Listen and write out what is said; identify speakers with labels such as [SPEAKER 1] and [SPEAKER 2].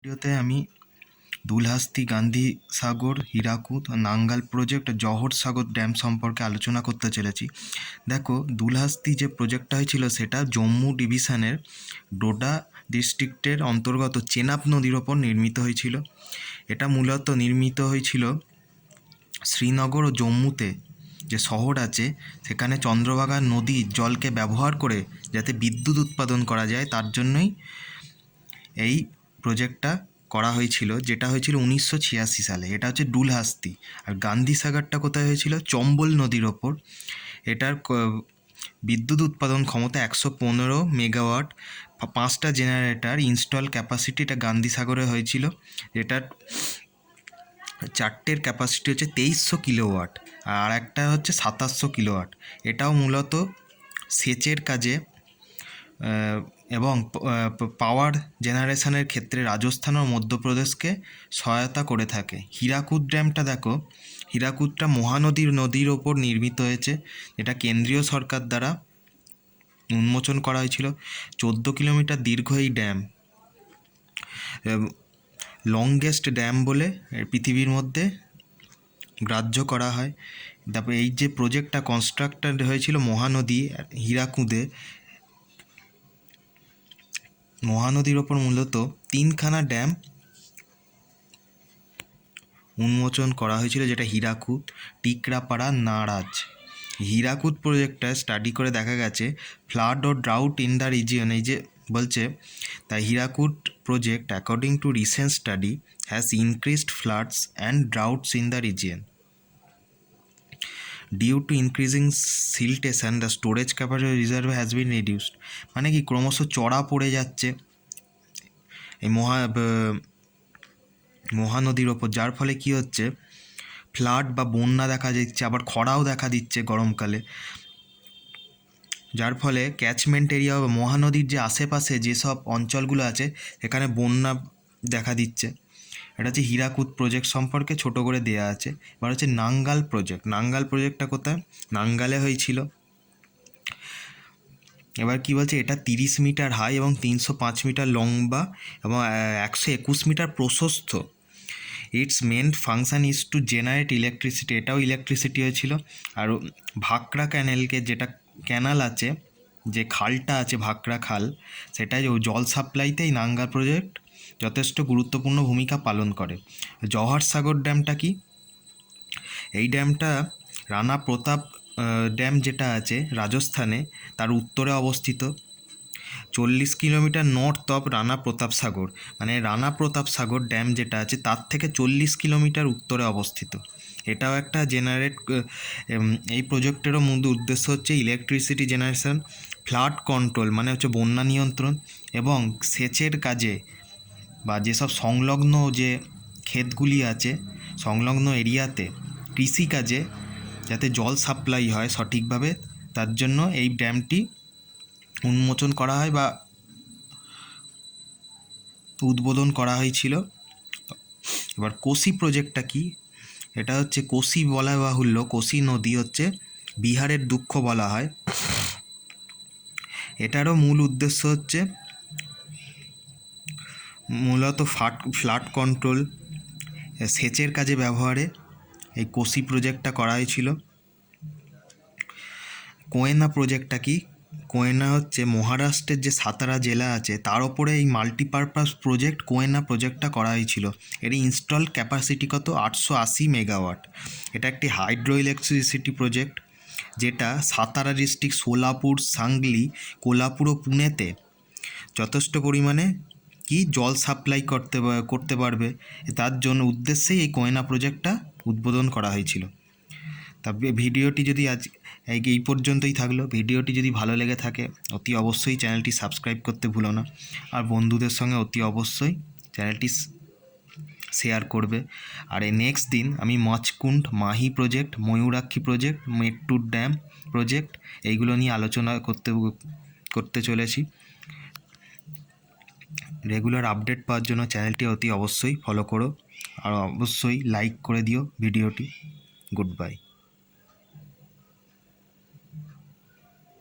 [SPEAKER 1] ভিডিওতে আমি দুলহাস্তি, গান্ধী সাগর, হীরাকুদ, নাঙ্গাল প্রজেক্ট, জওহর সাগর ড্যাম সম্পর্কে আলোচনা করতে চলেছি। দেখো, দুলহাস্তি যে প্রজেক্টটা হয়েছিল সেটা জম্মু ডিভিশনের ডোডা ডিস্ট্রিক্টের অন্তর্গত চেনাব নদীর ওপর নির্মিত হয়েছিল। এটা মূলত নির্মিত হয়েছিল শ্রীনগর ও জম্মুতে যে শহর আছে সেখানে চন্দ্রভাগা নদীর জলকে ব্যবহার করে যাতে বিদ্যুৎ উৎপাদন করা যায় তার জন্যই এই প্রজেক্টটা করা হয়েছিল, যেটা হয়েছিল 1986 সালে। এটা হচ্ছে ডুলহাস্তি। আর গান্ধী সাগরটা কোথায় হয়েছিল? চম্বল নদীর ওপর। এটার বিদ্যুৎ উৎপাদন ক্ষমতা 115 মেগাওয়াট, 5টা জেনারেটর ইনস্টল ক্যাপাসিটি। এটা গান্ধী সাগরে হয়েছিল। এটার 4টের ক্যাপাসিটি হচ্ছে 2300 কিলোওয়াট আর একটা হচ্ছে 2700 কিলোওয়াট। এটাও মূলত সেচের কাজে এবং পাওয়ার জেনারেশনের ক্ষেত্রে রাজস্থান ও মধ্যপ্রদেশকে সহায়তা করে থাকে। হীরাকুদ ড্যামটা দেখো, হীরাকুদটা মহানদীর ওপর নির্মিত হয়েছে। এটা কেন্দ্রীয় সরকার দ্বারা উন্মোচন করা হয়েছিল। 14 কিলোমিটার দীর্ঘ এই ড্যাম লংগেস্ট ড্যাম বলে পৃথিবীর মধ্যে গ্রাহ্য করা হয়। তারপরে এই যে প্রজেক্টটা কনস্ট্রাক্টেড হয়েছিল মহানদীর ওপর মূলত 3খানা ড্যাম উন্মোচন করা হয়েছিল, যেটা হীরাকুদ, টিকরাপাড়া, নারাজ। হীরাকুদ প্রজেক্টটা স্টাডি করে দেখা গেছে ফ্লাড ও ড্রাউট ইন দ্য রিজিয়ন। এই যে বলছে, তাই Hirakud project according to recent study has increased floods and droughts in the region due to increasing siltation the storage capacity reserve has been reduced. মানে কি, ক্রমশ চড়া পড়ে যাচ্ছে এই মহানদীর ওপর, যার ফলে কি হচ্ছে, ফ্লাড বা বন্যা দেখা দিচ্ছে, আবার খরাও দেখা দিচ্ছে গরমকালে। যার ফলে ক্যাচমেন্ট এরিয়া বা মহানদীর যে আশেপাশে যেসব অঞ্চলগুলো আছে এখানে বন্যা দেখা দিচ্ছে। এটা হচ্ছে হীরাকুদ প্রজেক্ট সম্পর্কে ছোট করে দেয়া আছে। এবার হচ্ছে নাঙ্গাল প্রজেক্ট। নাঙ্গাল প্রজেক্টটা কোথায়? নাঙ্গালে হয়েছিল। এবার কি বলছে, এটা 30 মিটার হাই এবং 305 মিটার লম্বা এবং 121 মিটার প্রশস্ত। Its main function is to generate electricity. এটাও ইলেকট্রিসিটি হয়েছিল। আর ভাকরা ক্যানেলকে, যেটা ক্যানাল আছে, যে খালটা আছে ভাকরা খাল, সেটাই জল সাপ্লাইতে এই নাঙ্গাল প্রজেক্ট যথেষ্ট গুরুত্বপূর্ণ ভূমিকা পালন করে। জওহর সাগর ড্যামটা কি? এই ড্যামটা রানা প্রতাপ ড্যাম যেটা আছে রাজস্থানে, তার উত্তরে অবস্থিত। 40 কিলোমিটার নর্থ অফ রানা প্রতাপ সাগর। মানে রানা প্রতাপ সাগর ড্যাম যেটা আছে তার থেকে 40 কিলোমিটার উত্তরে অবস্থিত। এটাও একটা এই প্রজেক্টেরও মূল উদ্দেশ্য হচ্ছে ইলেকট্রিসিটি জেনারেশন, ফ্লাড কন্ট্রোল মানে হচ্ছে বন্যা নিয়ন্ত্রণ, এবং সেচের কাজে বা যেসব সংলগ্ন যে ক্ষেতগুলি আছে সংলগ্ন এরিয়াতে কৃষিকাজে যাতে জল সাপ্লাই হয় সঠিকভাবে, তার জন্য এই ড্যামটি উন্মোচন করা হয় বা উদ্বোধন করা হয়েছিল। এবার কোসি প্রজেক্টটা কি? এটা হচ্ছে কোসি বলা বাহুল্য। কোসি নদী হচ্ছে বিহারের দুঃখ বলা হয়। এটারও মূল উদ্দেশ্য হচ্ছে মূলত ফ্লাড কন্ট্রোল, সেচের কাজে ব্যবহারে এই কোসি প্রজেক্টটা করা হয়েছিল। কোয়েনা প্রজেক্টটা কি? কোয়েনা হচ্ছে মহারাষ্ট্রের যে সাতারা জেলা আছে তার ওপরে এই মাল্টিপারপাস প্রজেক্ট কোয়েনা প্রজেক্টটা করা হয়েছিল। এর ইনস্টল ক্যাপাসিটি কত? 880 মেগাওয়াট। এটা একটি হাইড্রো ইলেকট্রিসিটি প্রজেক্ট, যেটা সাতারা ডিস্ট্রিক্ট, সোলাপুর, সাংলি, কোলাপুর ও পুনেতে যথেষ্ট পরিমাণে জল সাপ্লাই করতে পারবে। তার জন্য উদ্দেশ্যেই এই কোয়েনা প্রজেক্টটা উদ্বোধন করা হয়েছিল। তবে ভিডিওটি যদি এই পর্যন্তই থাকলো। ভিডিওটি যদি ভালো লেগে থাকে অতি অবশ্যই চ্যানেলটি সাবস্ক্রাইব করতে ভুলো না, আর বন্ধুদের সঙ্গে অতি অবশ্যই চ্যানেলটি শেয়ার করবে। আর এই নেক্সট দিন আমি Machkund, Mahi project, Mayurakshi project, Mettur dam project এইগুলো নিয়ে আলোচনা করতে চলেছি। রেগুলার আপডেট পাওয়ার জন্য চ্যানেলটি অতি অবশ্যই ফলো করো, আর অবশ্যই লাইক করে দিও ভিডিওটি। Good bye.